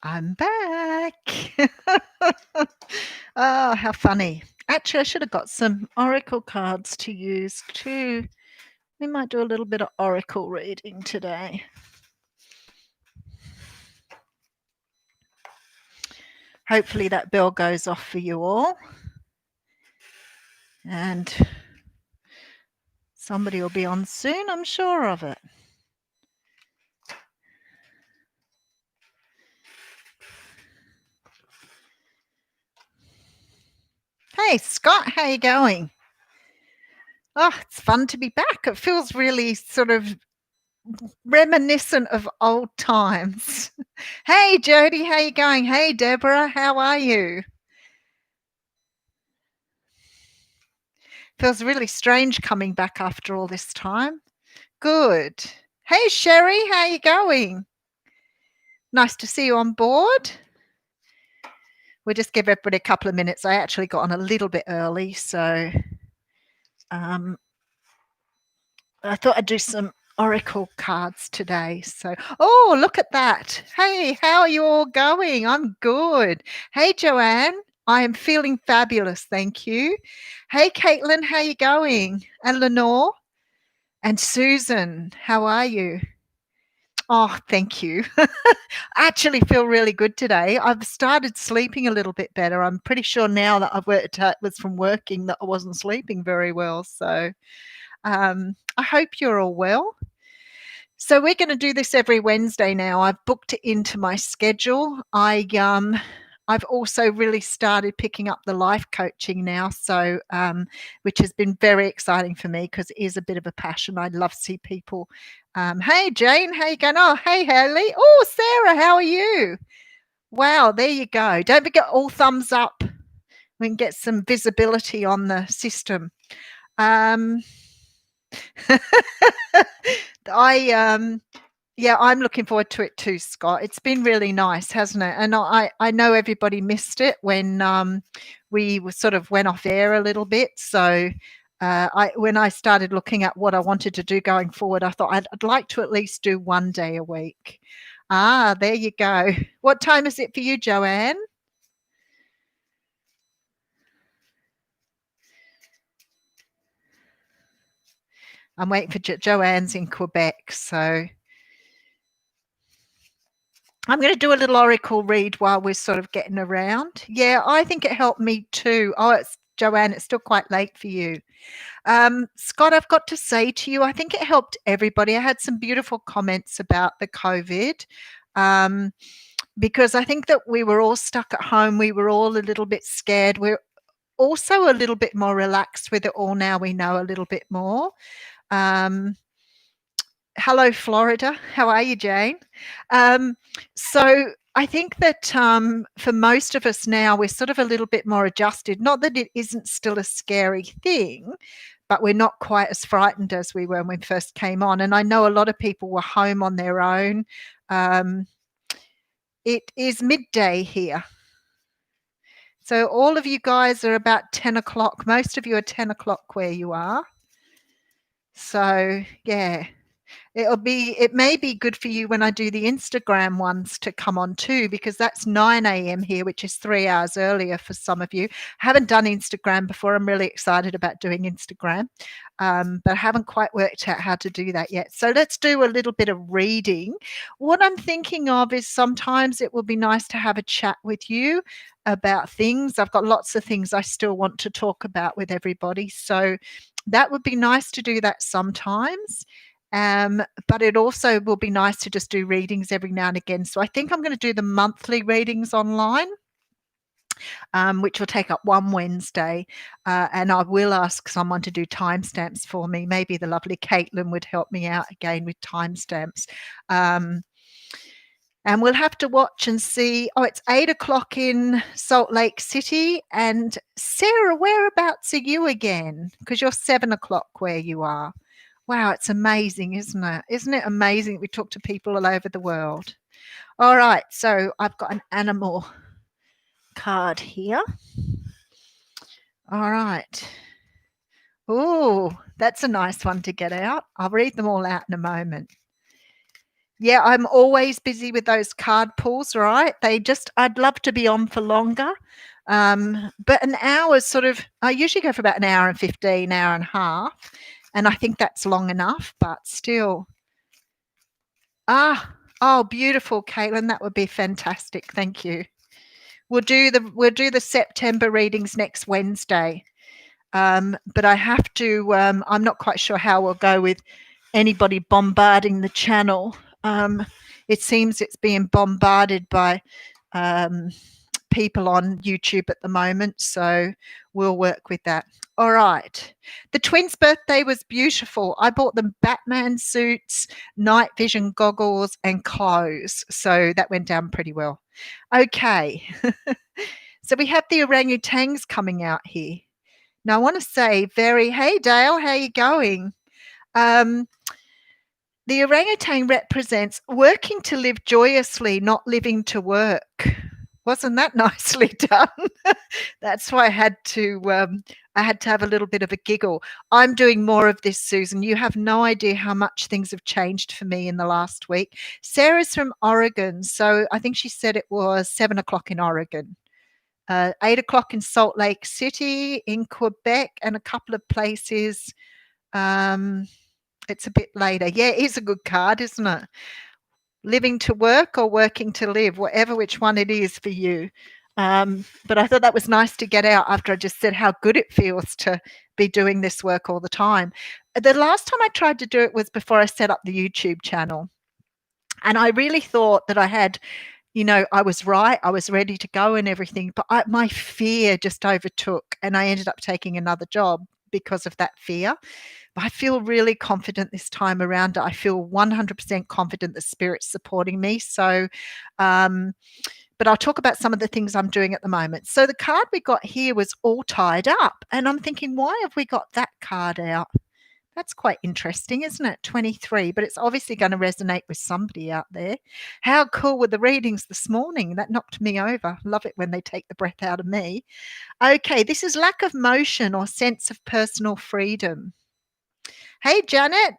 I'm back. Oh, how funny. Actually, I should have got some oracle cards to use too. We might do a little bit of oracle reading today. Hopefully that bell goes off for you all. And somebody will be on soon, I'm sure of it. Hey, Scott, how you going? Oh, it's fun to be back. It feels really sort of reminiscent of old times. Hey, Jody, how you going? Hey, Deborah, how are you? Feels really strange coming back after all this time. Good. Hey, Sherry, how you going? Nice to see you on board. We'll just give everybody a couple of minutes. I actually got on a little bit early, so I thought I'd do some oracle cards today. So, oh, look at that. Hey, how are you all going? I'm good. Hey, Joanne, I am feeling fabulous, thank you. Hey, Caitlin, how you going? And Lenore and Susan, how are you? Oh, thank you. I actually feel really good today. I've started sleeping a little bit better. I'm pretty sure now that I've worked out it was from working that I wasn't sleeping very well. So I hope you're all well. So we're going to do this every Wednesday now. I've booked it into my schedule. I've also really started picking up the life coaching now, so which has been very exciting for me because it is a bit of a passion. I love to see people. Hey Jane, how you going? Oh, hey Haley. Oh, Sarah, how are you? Wow, there you go. Don't forget all thumbs up. We can get some visibility on the system. I'm looking forward to it too, Scott. It's been really nice, hasn't it? And I know everybody missed it when we sort of went off air a little bit. So when I started looking at what I wanted to do going forward, I thought I'd like to at least do one day a week. Ah, there you go. What time is it for you, Joanne? I'm waiting for Joanne's in Quebec, so I'm going to do a little oracle read while we're sort of getting around. Yeah, I think it helped me too. Oh, it's Joanne, it's still quite late for you. Scott, I've got to say to you, I think it helped everybody. I had some beautiful comments about the COVID because I think that we were all stuck at home. We were all a little bit scared. We're also a little bit more relaxed with it all now. We know a little bit more. Hello, Florida. How are you, Jane? So I think that for most of us now, we're sort of a little bit more adjusted. Not that it isn't still a scary thing, but we're not quite as frightened as we were when we first came on. And I know a lot of people were home on their own. It is midday here. So all of you guys are about 10 o'clock. Most of you are 10 o'clock where you are. So, yeah. It may be good for you when I do the Instagram ones to come on too, because that's 9 a.m. here, which is 3 hours earlier for some of you. Haven't done Instagram before. I'm really excited about doing Instagram, but I haven't quite worked out how to do that yet. So let's do a little bit of reading. What I'm thinking of is sometimes it will be nice to have a chat with you about things. I've got lots of things I still want to talk about with everybody. So that would be nice to do that sometimes. But it also will be nice to just do readings every now and again. So I think I'm going to do the monthly readings online, which will take up one Wednesday. And I will ask someone to do timestamps for me. Maybe the lovely Caitlin would help me out again with timestamps. And we'll have to watch and see. Oh, it's 8 o'clock in Salt Lake City. And Sarah, whereabouts are you again? Because you're 7 o'clock where you are. Wow, it's amazing, isn't it? Isn't it amazing that we talk to people all over the world? All right, so I've got an animal card here. All right. Oh, that's a nice one to get out. I'll read them all out in a moment. Yeah, I'm always busy with those card pulls, right? I'd love to be on for longer. But an hour is sort of, I usually go for about an hour and 15, hour and a half. And I think that's long enough, but still. Ah, oh, beautiful, Caitlin. That would be fantastic. Thank you. We'll do the September readings next Wednesday. But I have to, I'm not quite sure how we'll go with anybody bombarding the channel. It seems it's being bombarded by people on YouTube at the moment, so we'll work with that. All right. The twins' birthday was beautiful. I bought them Batman suits, night vision goggles, and clothes, so that went down pretty well. Okay. So we have the orangutans coming out here. Now I want to say hey Dale, how you going? Um, the orangutan represents working to live joyously, not living to work. Wasn't that nicely done? That's why I had to have a little bit of a giggle. I'm doing more of this, Susan. You have no idea how much things have changed for me in the last week. Sarah's from Oregon, so I think she said it was 7 o'clock in Oregon. 8 o'clock in Salt Lake City, in Quebec, and a couple of places. It's a bit later. Yeah, it is a good card, isn't it? Living to work or working to live, whatever which one it is for you. But I thought that was nice to get out after I just said how good it feels to be doing this work all the time. The last time I tried to do it was before I set up the YouTube channel. And I really thought that I had, I was right. I was ready to go and everything. But my fear just overtook, and I ended up taking another job because of that fear. But I feel really confident this time around. I feel 100% confident the Spirit's supporting me. So, but I'll talk about some of the things I'm doing at the moment. So the card we got here was all tied up. And I'm thinking, why have we got that card out? That's quite interesting, isn't it? 23, but it's obviously going to resonate with somebody out there. How cool were the readings this morning? That knocked me over. Love it when they take the breath out of me. Okay, this is lack of motion or sense of personal freedom. Hey, Janet.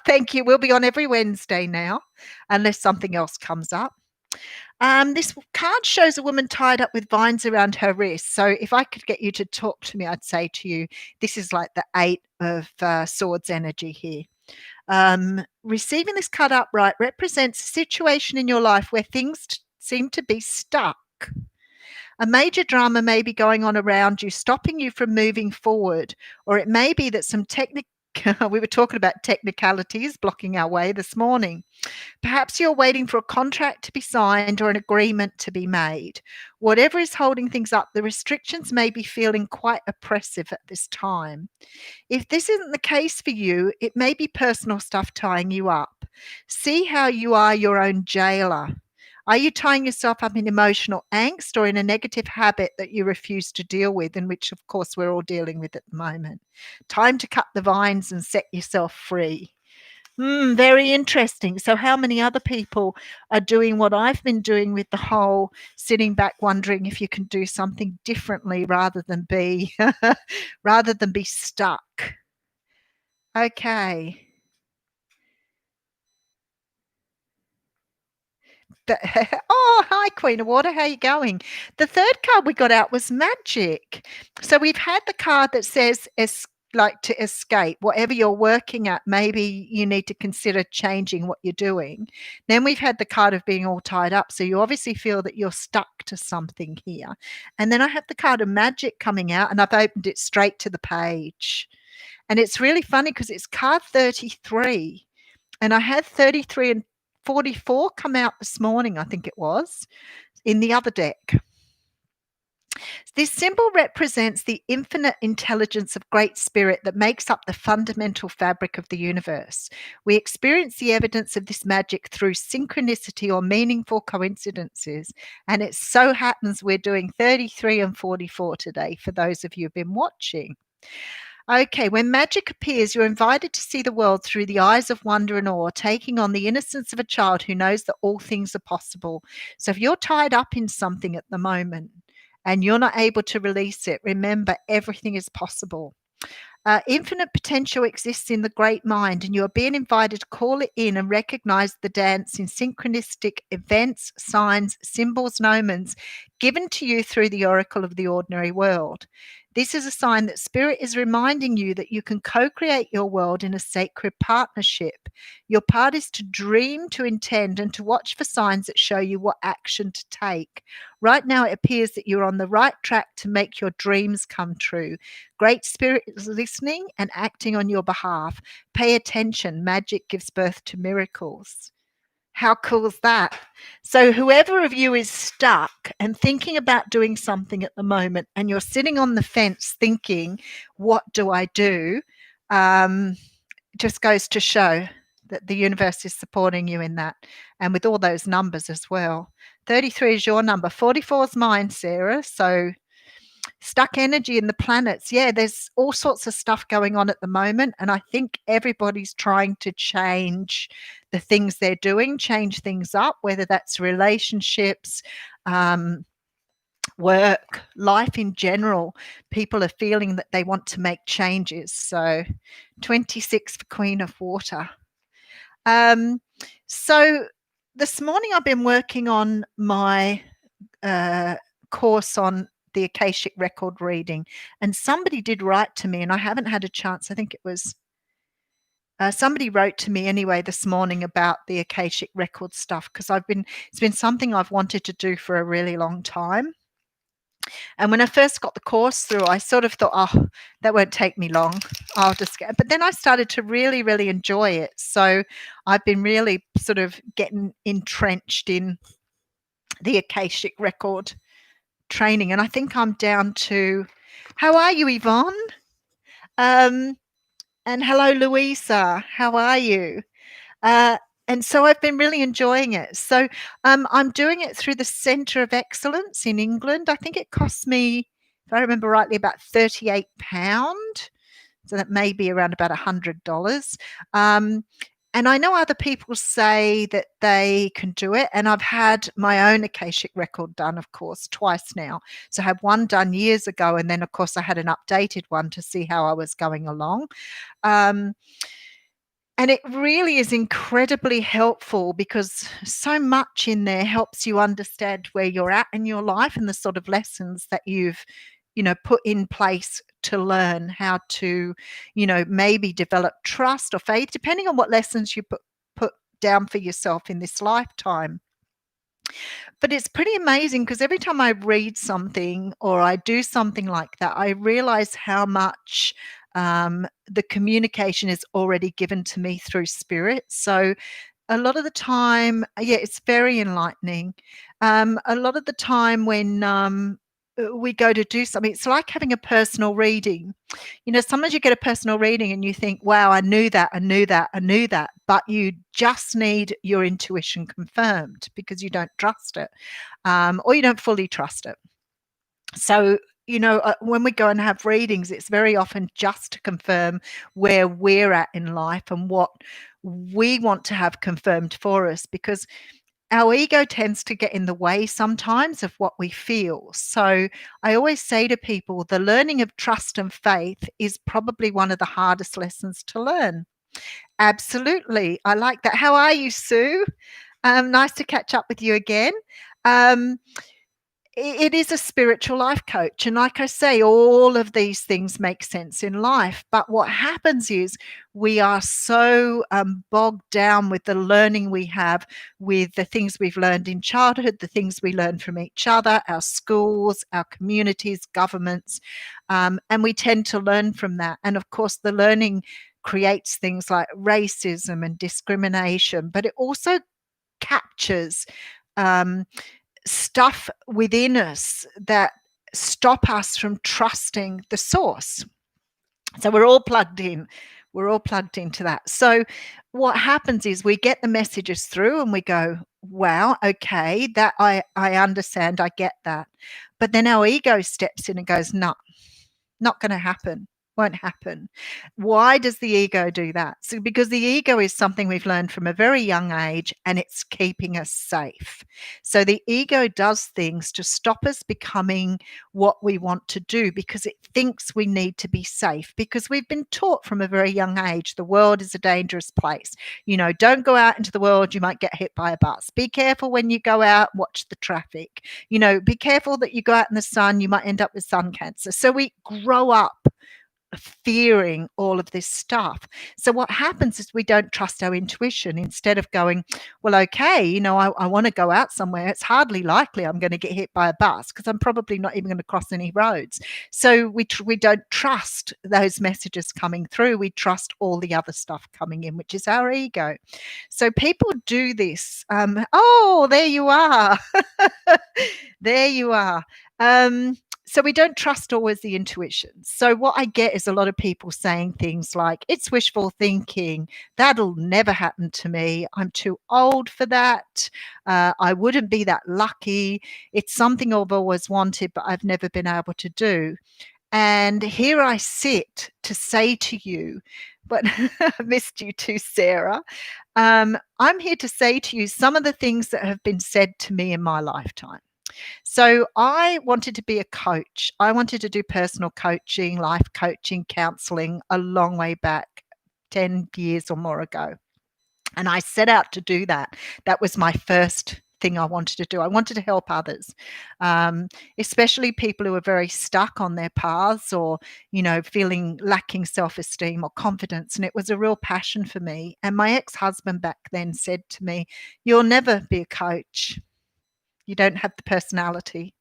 Thank you. We'll be on every Wednesday now, unless something else comes up. This card shows a woman tied up with vines around her wrist. So if I could get you to talk to me, I'd say to you, this is like the 8 of Swords energy here. Receiving this card upright represents a situation in your life where things seem to be stuck. A major drama may be going on around you, stopping you from moving forward, or it may be that some we were talking about technicalities blocking our way this morning. Perhaps you're waiting for a contract to be signed or an agreement to be made. Whatever is holding things up, the restrictions may be feeling quite oppressive at this time. If this isn't the case for you, it may be personal stuff tying you up. See how you are your own jailer. Are you tying yourself up in emotional angst or in a negative habit that you refuse to deal with, and which, of course, we're all dealing with at the moment? Time to cut the vines and set yourself free. Very interesting. So how many other people are doing what I've been doing with the whole sitting back wondering if you can do something differently rather than be stuck? Okay. Oh, hi, Queen of Water. How you going? The third card we got out was Magic. So we've had the card that says like to escape, whatever you're working at, maybe you need to consider changing what you're doing. Then we've had the card of being all tied up. So you obviously feel that you're stuck to something here. And then I have the card of Magic coming out, and I've opened it straight to the page. And it's really funny because it's card 33. And I had 33 and 44 come out this morning, I think it was, in the other deck. This symbol represents the infinite intelligence of Great Spirit that makes up the fundamental fabric of the universe. We experience the evidence of this magic through synchronicity or meaningful coincidences, and it so happens we're doing 33 and 44 today for those of you who've been watching. Okay, when magic appears, you're invited to see the world through the eyes of wonder and awe, taking on the innocence of a child who knows that all things are possible. So if you're tied up in something at the moment and you're not able to release it, remember everything is possible. Infinite potential exists in the great mind, and you are being invited to call it in and recognize the dance in synchronistic events, signs, symbols, and omens given to you through the oracle of the ordinary world. This is a sign that Spirit is reminding you that you can co create your world in a sacred partnership. Your part is to dream, to intend, and to watch for signs that show you what action to take. Right now, it appears that you're on the right track to make your dreams come true. Great Spirit is listening and acting on your behalf. Pay attention. Magic gives birth to miracles. How cool is that? So, whoever of you is stuck and thinking about doing something at the moment, and you're sitting on the fence thinking, what do I do? Just goes to show that the universe is supporting you in that. And with all those numbers as well. 33 is your number. 44 is mine, Sarah. So, stuck energy in the planets. Yeah, there's all sorts of stuff going on at the moment. And I think everybody's trying to change the things they're doing, change things up, whether that's relationships, work, life in general. People are feeling that they want to make changes. So 26 for Queen of Water. So this morning I've been working on my course on the Akashic record reading, and somebody did write to me, and I haven't had a chance. I think it was somebody wrote to me anyway this morning about the Akashic record stuff, because it's been something I've wanted to do for a really long time. And when I first got the course through, I sort of thought, oh, that won't take me long. I'll just get, but then I started to really, really enjoy it. So I've been really sort of getting entrenched in the Akashic record training. And I think I'm down to, how are you, Yvonne? And hello, Louisa. How are you? And so I've been really enjoying it. So I'm doing it through the Centre of Excellence in England. I think it cost me, if I remember rightly, about £38. So that may be around about $100. And I know other people say that they can do it. And I've had my own Akashic record done, of course, twice now. So I had one done years ago. And then, of course, I had an updated one to see how I was going along. And it really is incredibly helpful, because so much in there helps you understand where you're at in your life and the sort of lessons that you've, put in place to learn how to, maybe develop trust or faith, depending on what lessons you put down for yourself in this lifetime. But it's pretty amazing, because every time I read something or I do something like that, I realize how much the communication is already given to me through spirit. So a lot of the time, yeah, it's very enlightening. A lot of the time when we go to do something, it's like having a personal reading. Sometimes you get a personal reading and you think, wow, I knew that, I knew that, I knew that, but you just need your intuition confirmed because you don't trust it, or you don't fully trust it. So, when we go and have readings, it's very often just to confirm where we're at in life and what we want to have confirmed for us, because our ego tends to get in the way sometimes of what we feel. So I always say to people, the learning of trust and faith is probably one of the hardest lessons to learn. Absolutely. I like that. How are you, Sue? Nice to catch up with you again. It is a spiritual life coach. And like I say, all of these things make sense in life. But what happens is we are so bogged down with the learning we have, with the things we've learned in childhood, the things we learn from each other, our schools, our communities, governments. And we tend to learn from that. And of course, the learning creates things like racism and discrimination, but it also captures stuff within us that stop us from trusting the source. So we're all plugged in. We're all plugged into that. So what happens is we get the messages through and we go, wow, okay, that I understand, I get that. But then our ego steps in and goes, no, not going to happen. Won't happen. Why does the ego do that? So because the ego is something we've learned from a very young age, and it's keeping us safe. So the ego does things to stop us becoming what we want to do, because it thinks we need to be safe, because we've been taught from a very young age the world is a dangerous place. Don't go out into the world, you might get hit by a bus. Be careful when you go out, watch the traffic. Be careful that you go out in the sun, you might end up with sun cancer. So we grow up fearing all of this stuff. So what happens is we don't trust our intuition. Instead of going, well, okay, I want to go out somewhere, it's hardly likely I'm going to get hit by a bus, because I'm probably not even going to cross any roads. So we don't trust those messages coming through. We trust all the other stuff coming in, which is our ego. So people do this. Oh, there you are. There you are. So we don't trust always the intuition. So what I get is a lot of people saying things like, it's wishful thinking, that'll never happen to me, I'm too old for that, I wouldn't be that lucky, it's something I've always wanted but I've never been able to do. And here I sit to say to you, but I missed you too, Sarah. I'm here to say to you some of the things that have been said to me in my lifetime. So I wanted to be a coach. I wanted to do personal coaching, life coaching, counseling a long way back, 10 years or more ago. And I set out to do that. That was my first thing I wanted to do. I wanted to help others, especially people who are very stuck on their paths, or, feeling lacking self-esteem or confidence. And it was a real passion for me. And my ex-husband back then said to me, "You'll never be a coach. You don't have the personality."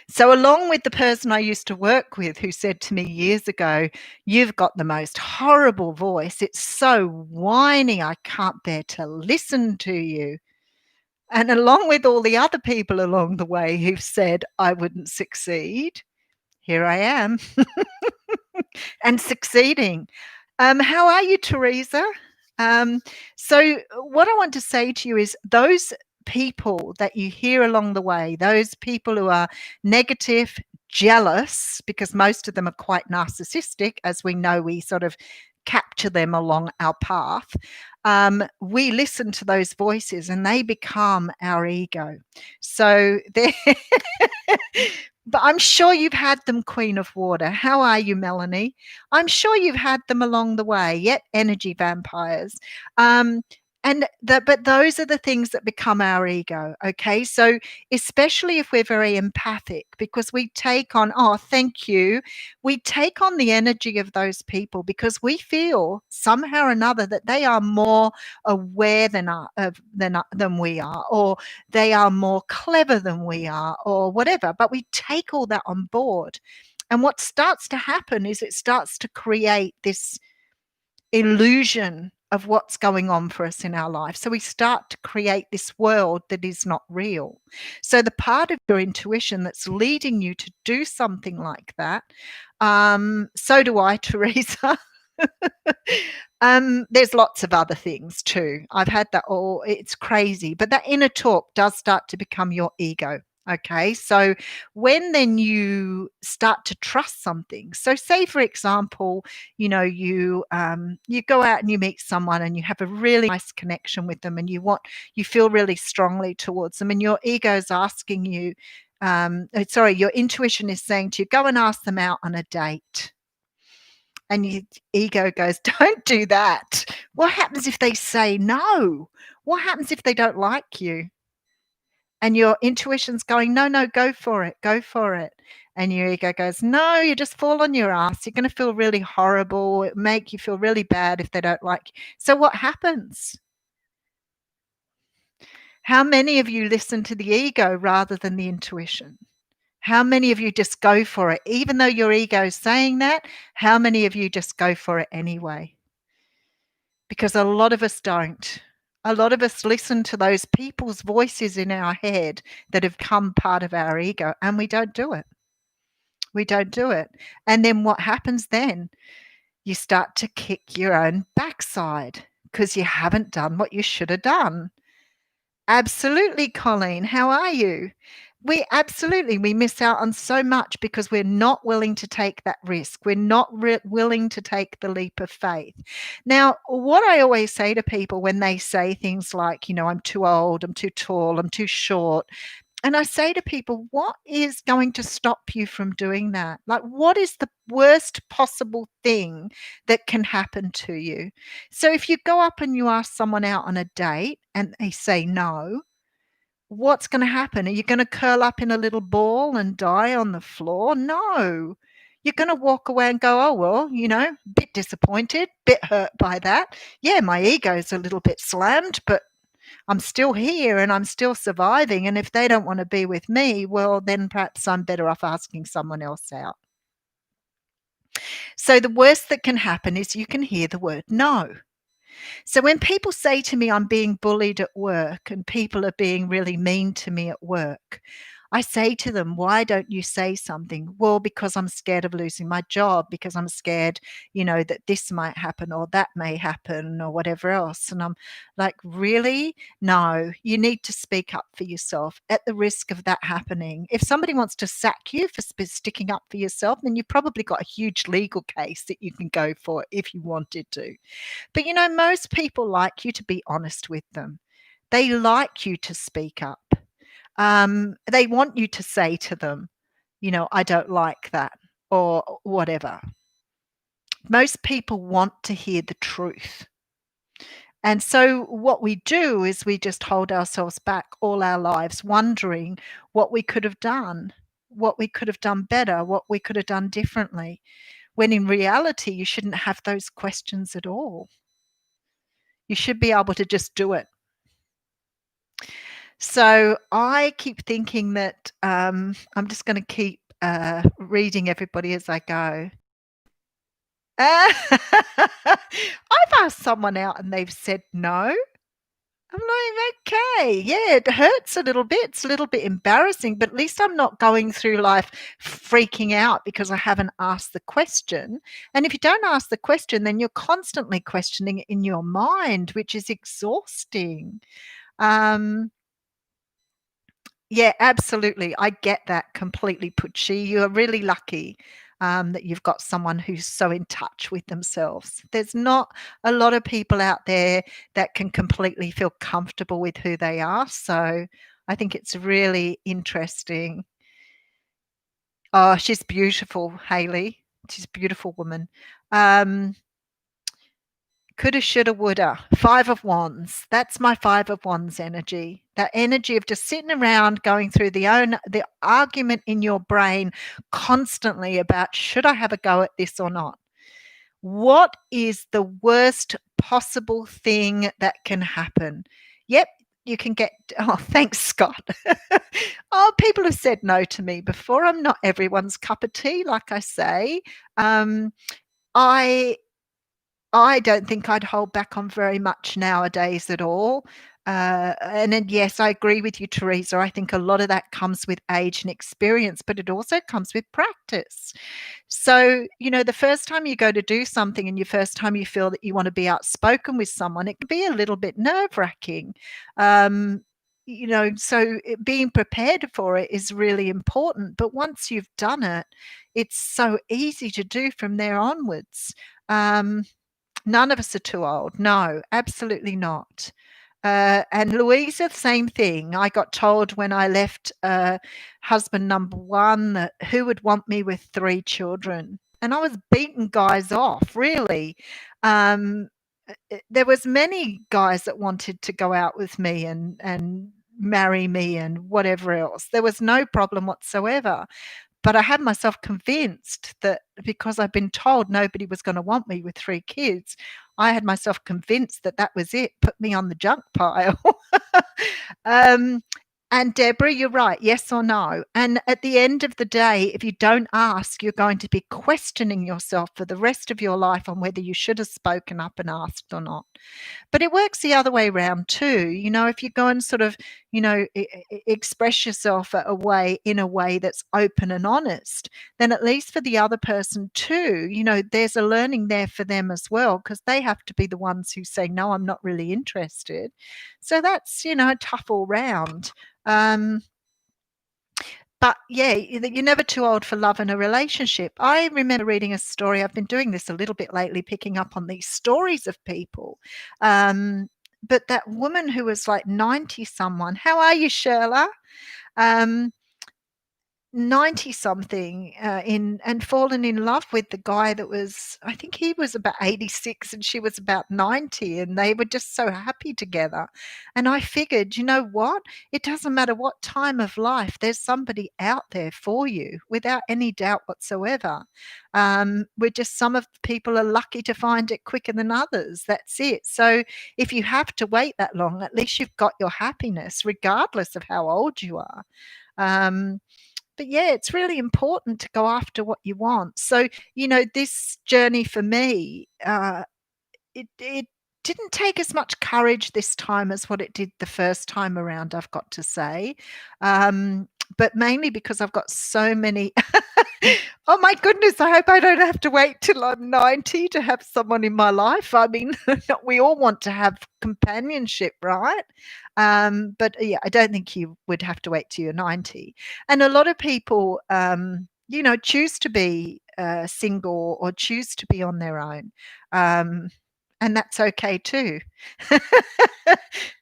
So along with the person I used to work with, who said to me years ago, "You've got the most horrible voice. It's so whiny. I can't bear to listen to you." And along with all the other people along the way who've said I wouldn't succeed, here I am and succeeding. How are you, Teresa? So what I want to say to you is, those people that you hear along the way, those people who are negative, jealous, because most of them are quite narcissistic, as we know, we sort of capture them along our path. We listen to those voices and they become our ego. So they're but I'm sure you've had them, Queen of Water. How are you, Melanie? I'm sure you've had them along the way. Yet energy vampires. But those are the things that become our ego. Okay, so especially if we're very empathic, because we take on, oh, thank you, we take on the energy of those people because we feel somehow or another that they are more aware than we are, or they are more clever than we are, or whatever. But we take all that on board. And what starts to happen is it starts to create this illusion of what's going on for us in our life. So we start to create this world that is not real. So the part of your intuition that's leading you to do something like that, so do I, Teresa. There's lots of other things too. I've had that all. It's crazy. But that inner talk does start to become your ego. Okay, so when then you start to trust something, so say for example, you go out and you meet someone and you have a really nice connection with them, and you feel really strongly towards them, and your ego is asking you, your intuition is saying to you, go and ask them out on a date. And your ego goes, don't do that. What happens if they say no? What happens if they don't like you? And your intuition's going, no, go for it, go for it. And your ego goes, no, you just fall on your ass. You're going to feel really horrible. It make you feel really bad if they don't like you. So what happens? How many of you listen to the ego rather than the intuition? How many of you just go for it? Even though your ego is saying that, how many of you just go for it anyway? Because a lot of us don't. A lot of us listen to those people's voices in our head that have become part of our ego, and we don't do it. We don't do it. And then what happens then? You start to kick your own backside because you haven't done what you should have done. Absolutely, Colleen. How are you? We miss out on so much because we're not willing to take that risk. We're not willing to take the leap of faith. Now, what I always say to people when they say things like, I'm too old, I'm too tall, I'm too short, and I say to people, what is going to stop you from doing that? Like, what is the worst possible thing that can happen to you? So if you go up and you ask someone out on a date and they say no, what's going to happen? Are you going to curl up in a little ball and die on the floor? No. You're going to walk away and go, oh, well, bit disappointed, bit hurt by that. Yeah, my ego's a little bit slammed, but I'm still here and I'm still surviving. And if they don't want to be with me, well, then perhaps I'm better off asking someone else out. So the worst that can happen is you can hear the word no. So when people say to me, I'm being bullied at work and people are being really mean to me at work, I say to them, why don't you say something? Well, because I'm scared of losing my job, because I'm scared, that this might happen or that may happen or whatever else. And I'm like, really? No, you need to speak up for yourself at the risk of that happening. If somebody wants to sack you for sticking up for yourself, then you've probably got a huge legal case that you can go for if you wanted to. But most people like you to be honest with them. They like you to speak up. They want you to say to them, I don't like that or whatever. Most people want to hear the truth. And so what we do is we just hold ourselves back all our lives, wondering what we could have done, what we could have done better, what we could have done differently, when in reality, you shouldn't have those questions at all. You should be able to just do it. So I keep thinking that I'm just going to keep reading everybody as I go. I've asked someone out and they've said no. I'm like, okay, yeah, it hurts a little bit. It's a little bit embarrassing, but at least I'm not going through life freaking out because I haven't asked the question. And if you don't ask the question, then you're constantly questioning it in your mind, which is exhausting. Yeah, absolutely. I get that completely, Pucci. You are really lucky that you've got someone who's so in touch with themselves. There's not a lot of people out there that can completely feel comfortable with who they are. So I think it's really interesting. Oh, she's beautiful, Haley. She's a beautiful woman. Coulda, shoulda, woulda. 5 of Wands. That's my 5 of Wands energy. That energy of just sitting around going through the argument in your brain constantly about, should I have a go at this or not? What is the worst possible thing that can happen? Yep, you can get oh, thanks, Scott. Oh, people have said no to me before. I'm not everyone's cup of tea, like I say. I I don't think I'd hold back on very much nowadays at all. And then, yes, I agree with you, Teresa. I think a lot of that comes with age and experience, but it also comes with practice. So, the first time you go to do something and your first time you feel that you want to be outspoken with someone, it can be a little bit nerve wracking. So being prepared for it is really important. But once you've done it, it's so easy to do from there onwards. None of us are too old. No, absolutely not. And Louisa, same thing. I got told when I left husband number one that who would want me with 3 children. And I was beating guys off, really. There was many guys that wanted to go out with me and marry me and whatever else. There was no problem whatsoever. But I had myself convinced that because I'd been told nobody was going to want me with 3 kids, I had myself convinced that that was it, put me on the junk pile. um, and Deborah, you're right, yes or no. And at the end of the day, if you don't ask, you're going to be questioning yourself for the rest of your life on whether you should have spoken up and asked or not. But it works the other way around too. If you go and sort of, express yourself in a way that's open and honest, then at least for the other person too, there's a learning there for them as well, because they have to be the ones who say, no, I'm not really interested. So that's, tough all round. But yeah, you're never too old for love and a relationship. I remember reading a story. I've been doing this a little bit lately, picking up on these stories of people. But that woman who was like 90 someone, how are you, Sherla? Um, 90 something in and fallen in love with the guy that was, I think he was about 86 and she was about 90, and they were just so happy together. And I figured, you know what, it doesn't matter what time of life, there's somebody out there for you without any doubt whatsoever. We're just, some of the people are lucky to find it quicker than others, that's it. So if you have to wait that long, at least you've got your happiness regardless of how old you are. But yeah, it's really important to go after what you want. So, this journey for me, it didn't take as much courage this time as what it did the first time around, I've got to say. But mainly because I've got so many. Oh my goodness, I hope I don't have to wait till I'm 90 to have someone in my life. I mean, we all want to have companionship, right? But yeah, I don't think you would have to wait till you're 90. And a lot of people, choose to be single or choose to be on their own. And that's okay too.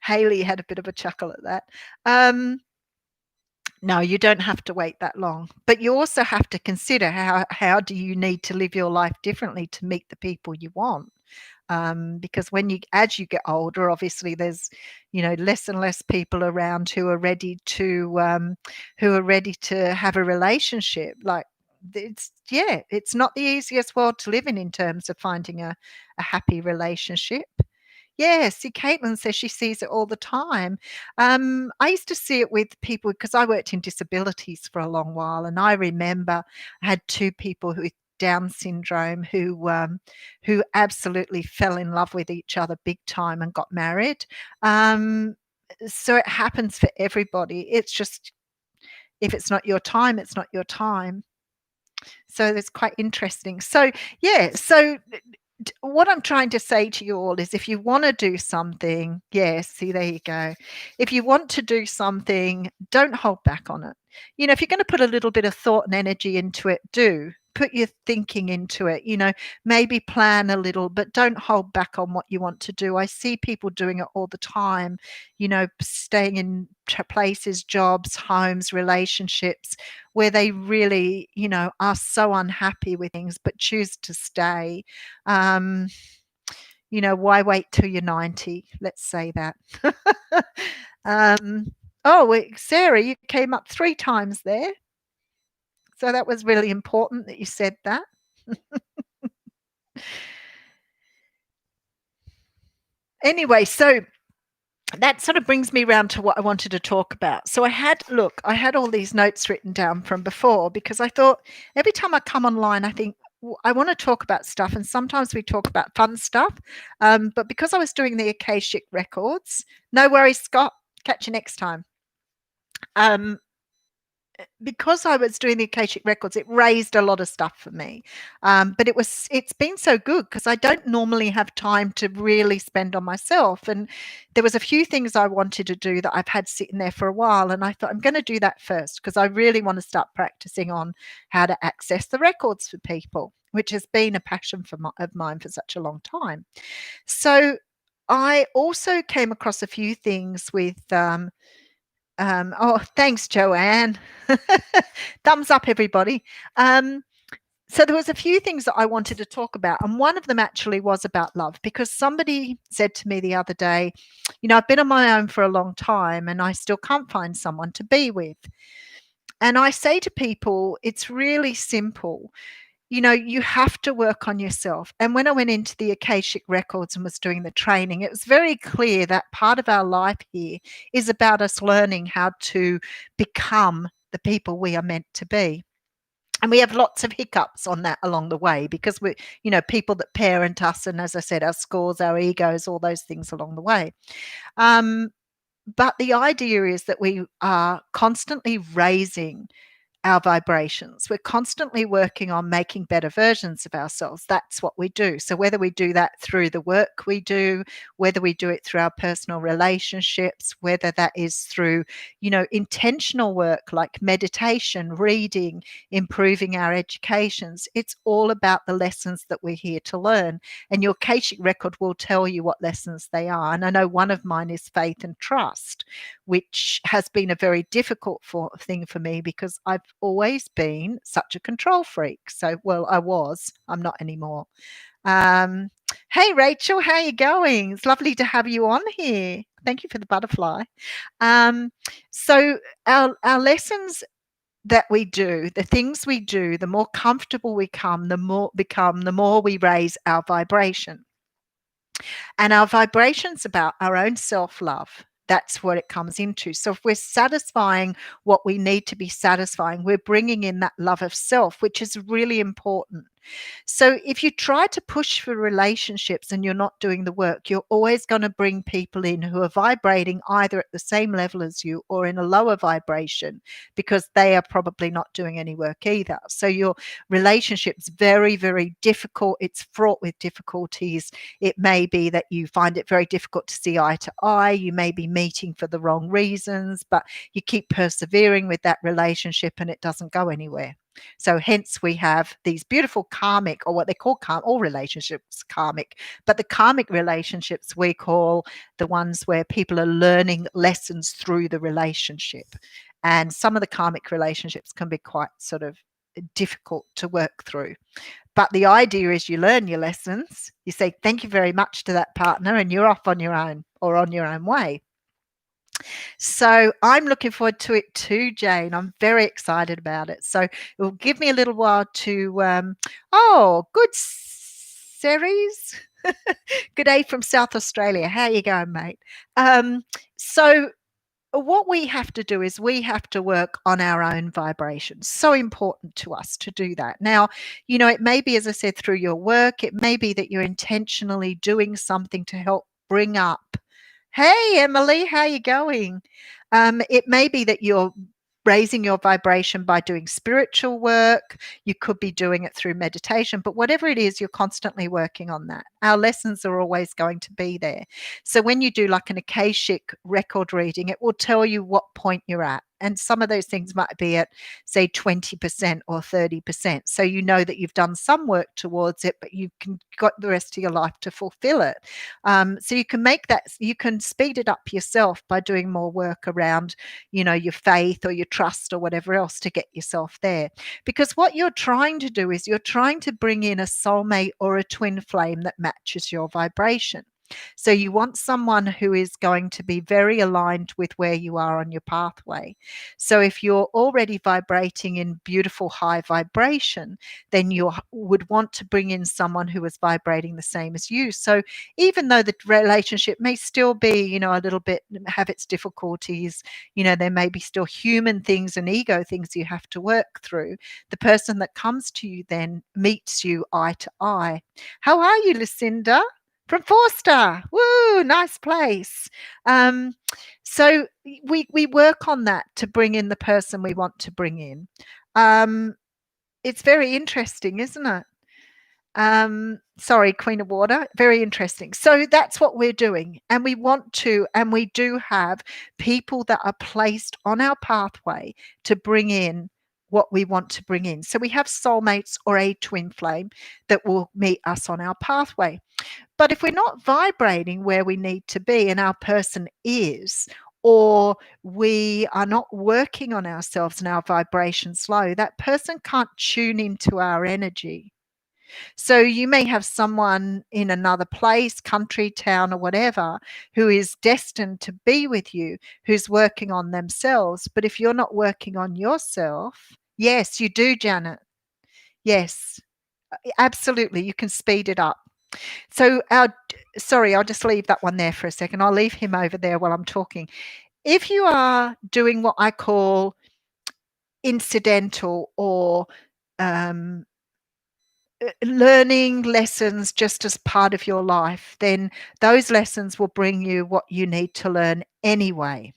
Haley had a bit of a chuckle at that. No, you don't have to wait that long, but you also have to consider how do you need to live your life differently to meet the people you want. Because as you get older, obviously there's less and less people around who are ready to have a relationship. Like, it's not the easiest world to live in terms of finding a happy relationship. Yeah, see, Caitlin says she sees it all the time. I used to see it with people because I worked in disabilities for a long while, and I remember I had two people with Down syndrome who absolutely fell in love with each other big time and got married. So it happens for everybody. It's just, if it's not your time, it's not your time. So that's quite interesting. So yeah, so what I'm trying to say to you all is, if you want to do something, yes, see, there you go. If you want to do something, don't hold back on it. If you're going to put a little bit of thought and energy into it, do put your thinking into it. Maybe plan a little, but don't hold back on what you want to do. I see people doing it all the time, staying in places, jobs, homes, relationships where they really, are so unhappy with things but choose to stay. Why wait till you're 90? Let's say that. Sarah, you came up 3 times there. So that was really important that you said that. Anyway, so that sort of brings me around to what I wanted to talk about. So I had all these notes written down from before, because I thought every time I come online, I think, I want to talk about stuff, and sometimes we talk about fun stuff. But because I was doing the Akashic records, no worries, Scott, catch you next time. Because I was doing the Akashic records, it raised a lot of stuff for me. But it's been so good because I don't normally have time to really spend on myself. And there was a few things I wanted to do that I've had sitting there for a while. And I thought, I'm going to do that first because I really want to start practicing on how to access the records for people, which has been a passion of mine for such a long time. So I also came across a few things with oh, thanks, Joanne. Thumbs up, everybody. So there was a few things that I wanted to talk about, and one of them actually was about love, because somebody said to me the other day, I've been on my own for a long time and I still can't find someone to be with. And I say to people, it's really simple. You have to work on yourself. And when I went into the Akashic records and was doing the training, it was very clear that part of our life here is about us learning how to become the people we are meant to be. And we have lots of hiccups on that along the way, because we, people that parent us, and as I said, our scores, our egos, all those things along the way. But the idea is that we are constantly raising our vibrations. We're constantly working on making better versions of ourselves. That's what we do. So whether we do that through the work we do, whether we do it through our personal relationships, whether that is through, intentional work like meditation, reading, improving our educations, it's all about the lessons that we're here to learn. And your Akashic record will tell you what lessons they are. And I know one of mine is faith and trust, which has been a very difficult thing for me because I've always been such a control freak. So, well, I was. I'm not anymore. Hey, Rachel, how are you going? It's lovely to have you on here. Thank you for the butterfly. So our lessons that we do, the things we do, the more comfortable we become, the more we raise our vibration. And our vibration's about our own self-love. That's what it comes into. So if we're satisfying what we need to be satisfying, we're bringing in that love of self, which is really important. So if you try to push for relationships and you're not doing the work, you're always going to bring people in who are vibrating either at the same level as you or in a lower vibration because they are probably not doing any work either. So your relationship's very, very difficult. It's fraught with difficulties. It may be that you find it very difficult to see eye to eye. You may be meeting for the wrong reasons, but you keep persevering with that relationship and it doesn't go anywhere. So hence we have these beautiful karmic, or what they call all relationships karmic, but the karmic relationships we call the ones where people are learning lessons through the relationship. And some of the karmic relationships can be quite sort of difficult to work through. But the idea is you learn your lessons, you say thank you very much to that partner, and you're off on your own or on your own way. So I'm looking forward to it too, Jane. I'm very excited about it. So it will give me a little while to, good Ceres. Good day from South Australia. How you going, mate? So what we have to do is we have to work on our own vibrations. So important to us to do that. Now, it may be, as I said, through your work. It may be that you're intentionally doing something to help bring up. Hey, Emily, how you going? It may be that you're raising your vibration by doing spiritual work. You could be doing it through meditation, but whatever it is, you're constantly working on that. Our lessons are always going to be there. So when you do like an Akashic record reading, it will tell you what point you're at. And some of those things might be at, say, 20% or 30%. So you know that you've done some work towards it, but you've got the rest of your life to fulfill it. So you can you can speed it up yourself by doing more work around, your faith or your trust or whatever else to get yourself there. Because what you're trying to do is you're trying to bring in a soulmate or a twin flame that matches your vibration. So you want someone who is going to be very aligned with where you are on your pathway. So if you're already vibrating in beautiful high vibration, then you would want to bring in someone who is vibrating the same as you. So even though the relationship may still be, a little bit have its difficulties, there may be still human things and ego things you have to work through. The person that comes to you then meets you eye to eye. How are you, Lucinda? From Forster. Woo, nice place. So we work on that to bring in the person we want to bring in. It's very interesting, isn't it? Sorry, Queen of Water. Very interesting. So that's what we're doing. And we want to, and we do have people that are placed on our pathway to bring in what we want to bring in. So we have soulmates or a twin flame that will meet us on our pathway. But if we're not vibrating where we need to be and our person is, or we are not working on ourselves and our vibration's low, that person can't tune into our energy. So you may have someone in another place, country, town, or whatever, who is destined to be with you, who's working on themselves. But if you're not working on yourself, yes, you do, Janet. Yes, absolutely. You can speed it up. So sorry, I'll just leave that one there for a second. I'll leave him over there while I'm talking. If you are doing what I call incidental or learning lessons just as part of your life, then those lessons will bring you what you need to learn anyway.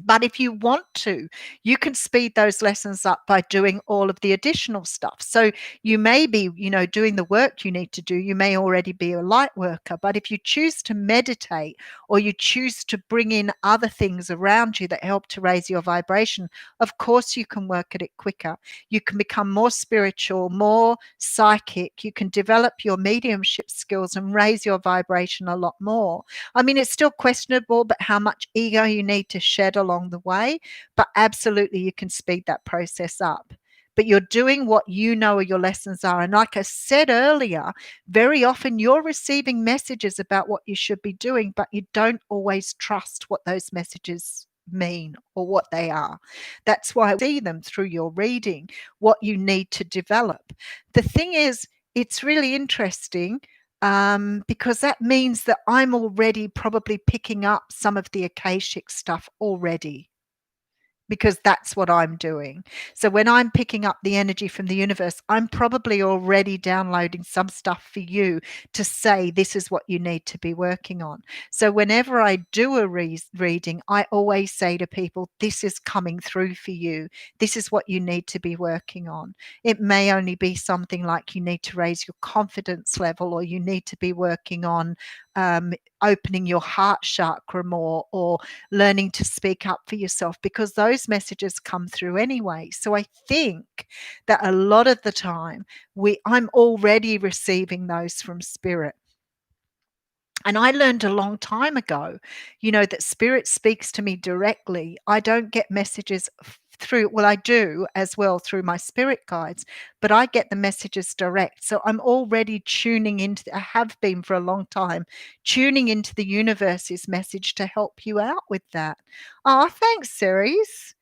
But if you want to, you can speed those lessons up by doing all of the additional stuff. So you may be, doing the work you need to do. You may already be a light worker, but if you choose to meditate or you choose to bring in other things around you that help to raise your vibration, of course you can work at it quicker. You can become more spiritual, more psychic. You can develop your mediumship skills and raise your vibration a lot more. I mean, it's still questionable, but how much ego you need to shed along the way. But absolutely, you can speed that process up. But you're doing what you know your lessons are. And like I said earlier, very often you're receiving messages about what you should be doing, but you don't always trust what those messages mean or what they are. That's why we see them through your reading, what you need to develop. The thing is, it's really interesting because that means that I'm already probably picking up some of the Akashic stuff already, because that's what I'm doing. So when I'm picking up the energy from the universe, I'm probably already downloading some stuff for you to say, this is what you need to be working on. So whenever I do a reading, I always say to people, this is coming through for you. This is what you need to be working on. It may only be something like you need to raise your confidence level, or you need to be working on opening your heart chakra more, or learning to speak up for yourself, because those messages come through anyway. So I think that a lot of the time I'm already receiving those from spirit. And I learned a long time ago, that spirit speaks to me directly. I don't get messages through, well, I do as well through my spirit guides, but I get the messages direct. So I'm already tuning into, I have been for a long time, tuning into the universe's message to help you out with that. Oh, thanks, Ceres.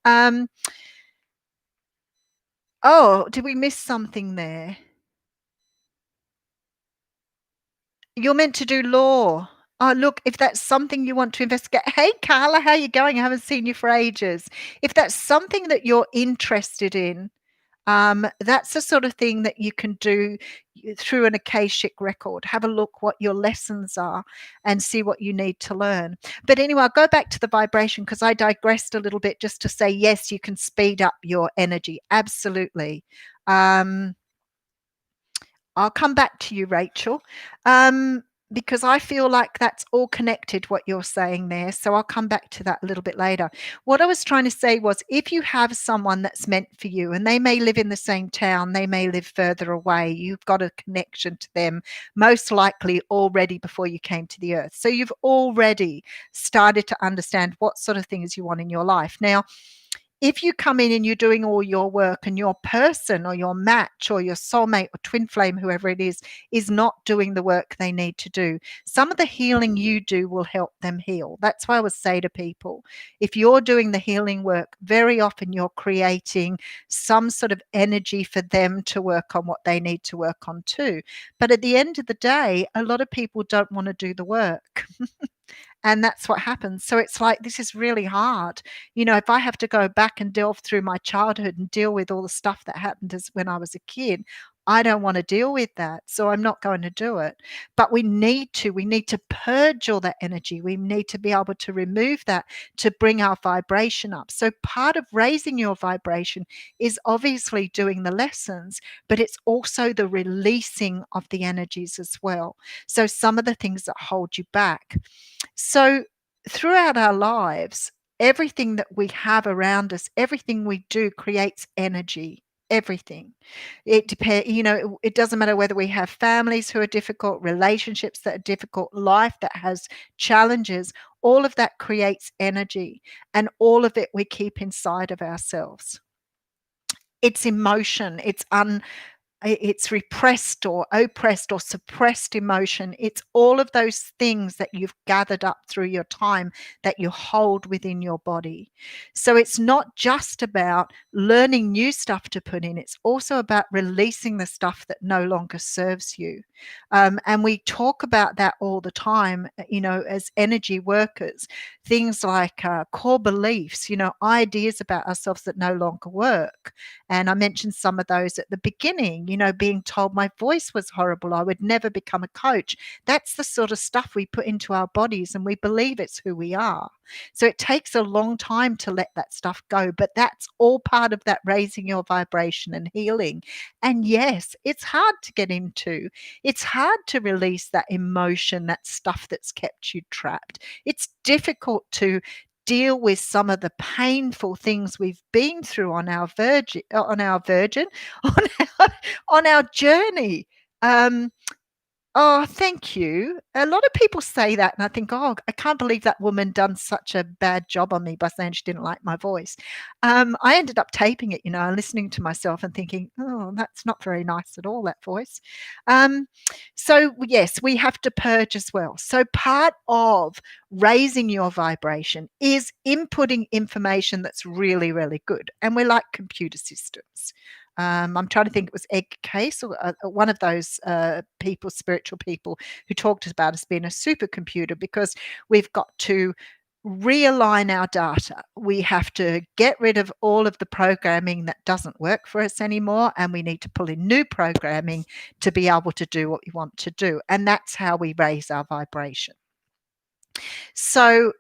Um, oh, did we miss something there? You're meant to do law. Oh, look, if that's something you want to investigate. Hey, Carla, how you going? I haven't seen you for ages. If that's something that you're interested in, that's the sort of thing that you can do through an Akashic record. Have a look what your lessons are and see what you need to learn. But anyway, I'll go back to the vibration because I digressed a little bit just to say, yes, you can speed up your energy. Absolutely. I'll come back to you, Rachel, because I feel like that's all connected, what you're saying there. So I'll come back to that a little bit later. What I was trying to say was, if you have someone that's meant for you, and they may live in the same town, they may live further away, you've got a connection to them, most likely already before you came to the earth. So you've already started to understand what sort of things you want in your life. Now, if you come in and you're doing all your work, and your person or your match or your soulmate or twin flame, whoever it is not doing the work they need to do, some of the healing you do will help them heal. That's why I would say to people, if you're doing the healing work, very often you're creating some sort of energy for them to work on what they need to work on too. But at the end of the day, a lot of people don't want to do the work. And that's what happens. So it's like, this is really hard. If I have to go back and delve through my childhood and deal with all the stuff that happened when I was a kid, I don't want to deal with that. So I'm not going to do it. But we need to purge all that energy. We need to be able to remove that to bring our vibration up. So part of raising your vibration is obviously doing the lessons, but it's also the releasing of the energies as well. So some of the things that hold you back. So throughout our lives, everything that we have around us, everything we do creates energy. Everything. It depends, it doesn't matter whether we have families who are difficult, relationships that are difficult, life that has challenges, all of that creates energy, and all of it we keep inside of ourselves. It's emotion, it's repressed or oppressed or suppressed emotion. It's all of those things that you've gathered up through your time that you hold within your body. So it's not just about learning new stuff to put in. It's also about releasing the stuff that no longer serves you. And we talk about that all the time, as energy workers, things like core beliefs, ideas about ourselves that no longer work. And I mentioned some of those at the beginning. being told my voice was horrible, I would never become a coach. That's the sort of stuff we put into our bodies and we believe it's who we are. So it takes a long time to let that stuff go, but that's all part of that raising your vibration and healing. And yes, it's hard to get into. It's hard to release that emotion, that stuff that's kept you trapped. It's difficult to deal with some of the painful things we've been through on our virgin on on our journey. um Oh, thank you. A lot of people say that, and I think, "Oh, I can't believe that woman done such a bad job on me by saying she didn't like my voice." I ended up taping it, and listening to myself and thinking, "Oh, that's not very nice at all, that voice." Um, so yes, we have to purge as well. So part of raising your vibration is inputting information that's really, really good, and we're like computer systems. I'm trying to think, it was Ed Case or one of those people, spiritual people, who talked about us being a supercomputer, because we've got to realign our data. We have to get rid of all of the programming that doesn't work for us anymore, and we need to pull in new programming to be able to do what we want to do. And that's how we raise our vibration. So,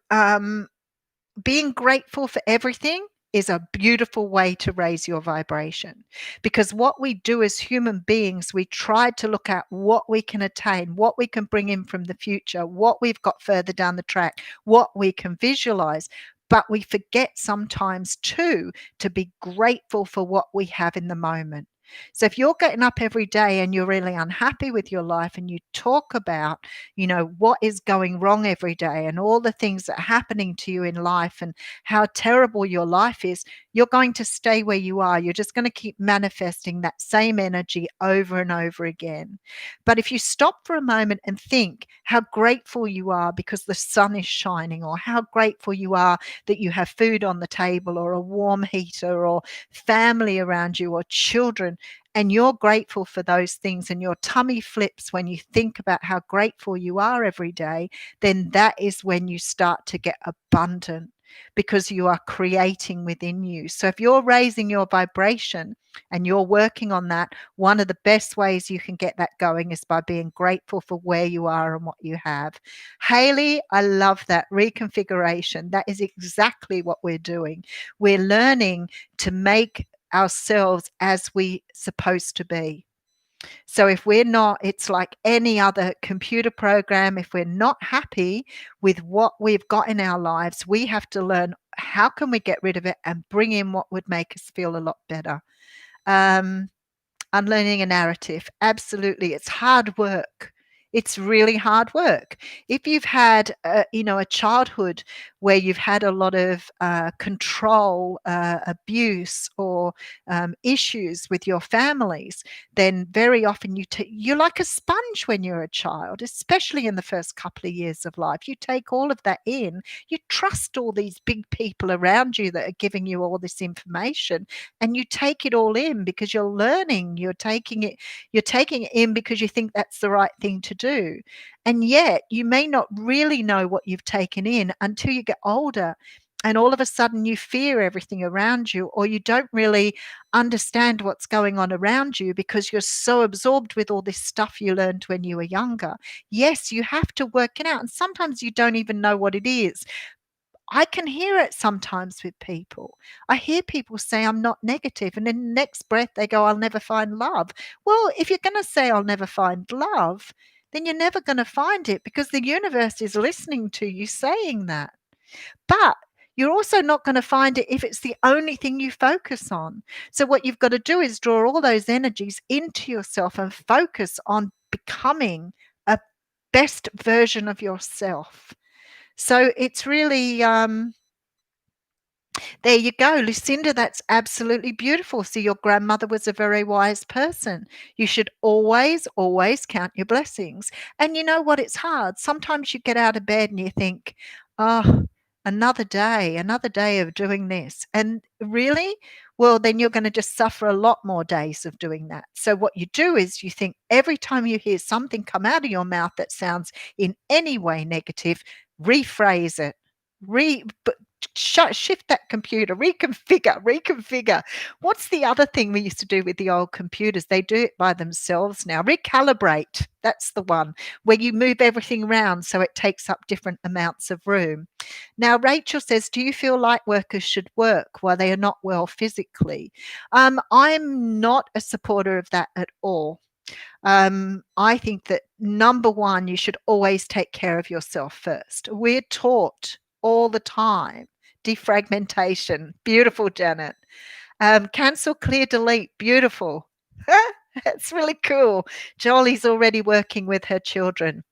being grateful for everything is a beautiful way to raise your vibration, because what we do as human beings, we try to look at what we can attain, what we can bring in from the future, what we've got further down the track, what we can visualize. But we forget sometimes too to be grateful for what we have in the moment. So if you're getting up every day and you're really unhappy with your life, and you talk about, what is going wrong every day and all the things that are happening to you in life and how terrible your life is, you're going to stay where you are. You're just going to keep manifesting that same energy over and over again. But if you stop for a moment and think how grateful you are because the sun is shining, or how grateful you are that you have food on the table, or a warm heater, or family around you, or children, and you're grateful for those things, and your tummy flips when you think about how grateful you are every day, then that is when you start to get abundant, because you are creating within you. So if you're raising your vibration and you're working on that, one of the best ways you can get that going is by being grateful for where you are and what you have. Haley, I love that reconfiguration. That is exactly what we're doing. We're learning to make ourselves as we supposed to be. So if we're not, it's like any other computer program. If we're not happy with what we've got in our lives, we have to learn, how can we get rid of it and bring in what would make us feel a lot better. Um, Unlearning a narrative. Absolutely. It's hard work. It's really hard work. If you've had, a childhood where you've had a lot of control, abuse, or issues with your families, then very often you're like a sponge when you're a child, especially in the first couple of years of life. You take all of that in. You trust all these big people around you that are giving you all this information, and you take it all in because you're learning. You're taking it in because you think that's the right thing to do. And yet you may not really know what you've taken in until you get older, and all of a sudden you fear everything around you, or you don't really understand what's going on around you because you're so absorbed with all this stuff you learned when you were younger. Yes, you have to work it out, and sometimes you don't even know what it is. I can hear it sometimes with people. I hear people say, "I'm not negative," and in the next breath they go, "I'll never find love." Well, if you're going to say, "I'll never find love," then you're never going to find it, because the universe is listening to you saying that. But you're also not going to find it if it's the only thing you focus on. So what you've got to do is draw all those energies into yourself and focus on becoming a best version of yourself. So it's really, there you go, Lucinda, that's absolutely beautiful. So your grandmother was a very wise person. You should always, always count your blessings. And you know what? It's hard. Sometimes you get out of bed and you think, "Oh, another day of doing this." And really? Well, then you're going to just suffer a lot more days of doing that. So what you do is you think, every time you hear something come out of your mouth that sounds in any way negative, rephrase it. shift that computer, reconfigure. What's the other thing we used to do with the old computers? They do it by themselves now. Recalibrate. That's the one where you move everything around so it takes up different amounts of room. Now, Rachel says, do you feel light workers should work while they are not well physically? I'm not a supporter of that at all. I think that number one, you should always take care of yourself first. We're taught all the time defragmentation. Beautiful, Janet. Cancel, clear, delete. Beautiful. That's really cool. Jolie's already working with her children.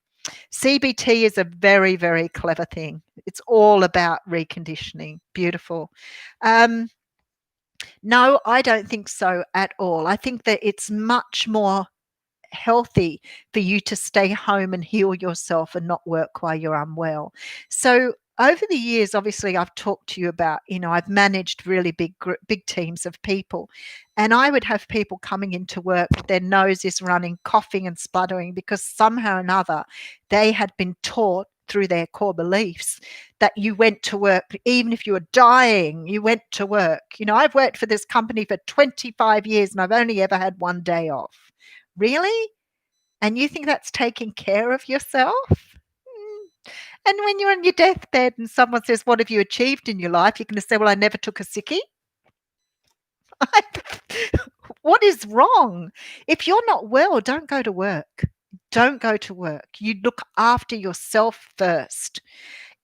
CBT is a very, very clever thing. It's all about reconditioning. Beautiful. No, I don't think so at all. I think that it's much more healthy for you to stay home and heal yourself and not work while you're unwell. So over the years, obviously, I've talked to you about, I've managed really big teams of people, and I would have people coming into work with their noses running, coughing and spluttering because somehow or another they had been taught through their core beliefs that you went to work, even if you were dying, you went to work. I've worked for this company for 25 years and I've only ever had one day off. Really? And you think that's taking care of yourself? And when you're on your deathbed and someone says, what have you achieved in your life? You're going to say, well, I never took a sickie. What is wrong? If you're not well, don't go to work. Don't go to work. You look after yourself first.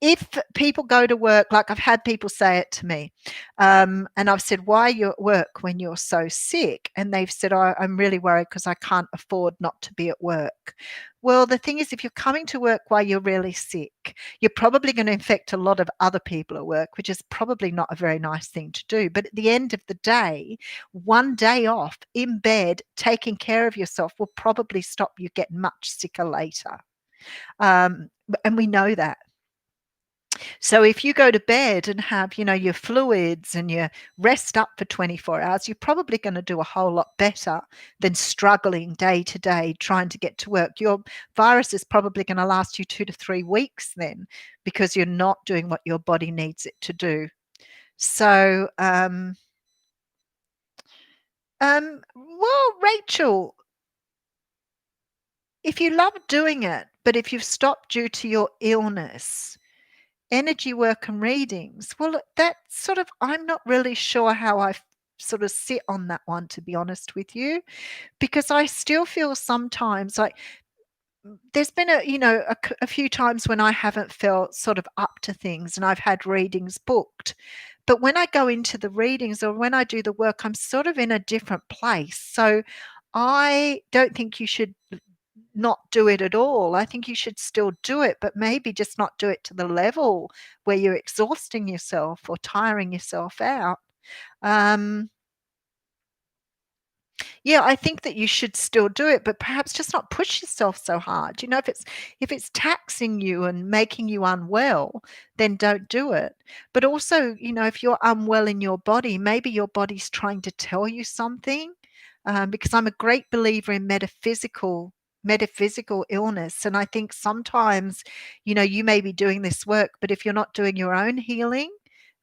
If people go to work, like I've had people say it to me, and I've said, why are you at work when you're so sick? And they've said, oh, I'm really worried because I can't afford not to be at work. Well, the thing is, if you're coming to work while you're really sick, you're probably going to infect a lot of other people at work, which is probably not a very nice thing to do. But at the end of the day, one day off in bed, taking care of yourself will probably stop you getting much sicker later. And we know that. So if you go to bed and have, your fluids and you rest up for 24 hours, you're probably going to do a whole lot better than struggling day to day trying to get to work. Your virus is probably going to last you 2 to 3 weeks then because you're not doing what your body needs it to do. So, well, Rachel, if you love doing it, but if you've stopped due to your illness, energy work and readings, well, that sort of, I'm not really sure how I sort of sit on that one, to be honest with you, because I still feel sometimes like there's been a few times when I haven't felt sort of up to things and I've had readings booked. But when I go into the readings or when I do the work, I'm sort of in a different place. So I don't think you should not do it at all. I think you should still do it, but maybe just not do it to the level where you're exhausting yourself or tiring yourself out. Yeah, I think that you should still do it, but perhaps just not push yourself so hard. If it's taxing you and making you unwell, then don't do it. But also, if you're unwell in your body, maybe your body's trying to tell you something. Because I'm a great believer in metaphysical illness, and I think sometimes, you may be doing this work, but if you're not doing your own healing,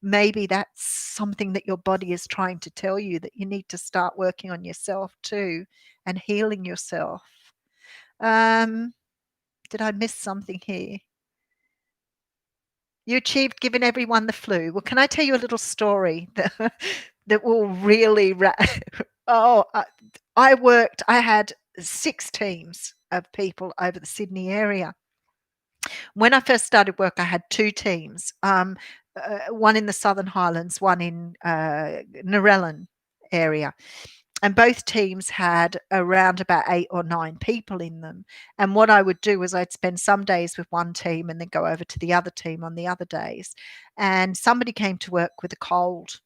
maybe that's something that your body is trying to tell you, that you need to start working on yourself too and healing yourself. Did I miss something here? You achieved giving everyone the flu. Well, can I tell you a little story that will really I had 6 teams of people over the Sydney area. When I first started work, I had 2 teams, one in the Southern Highlands, one in Narellan area. And both teams had around about 8 or 9 people in them. And what I would do was I'd spend some days with one team and then go over to the other team on the other days. And somebody came to work with a cold.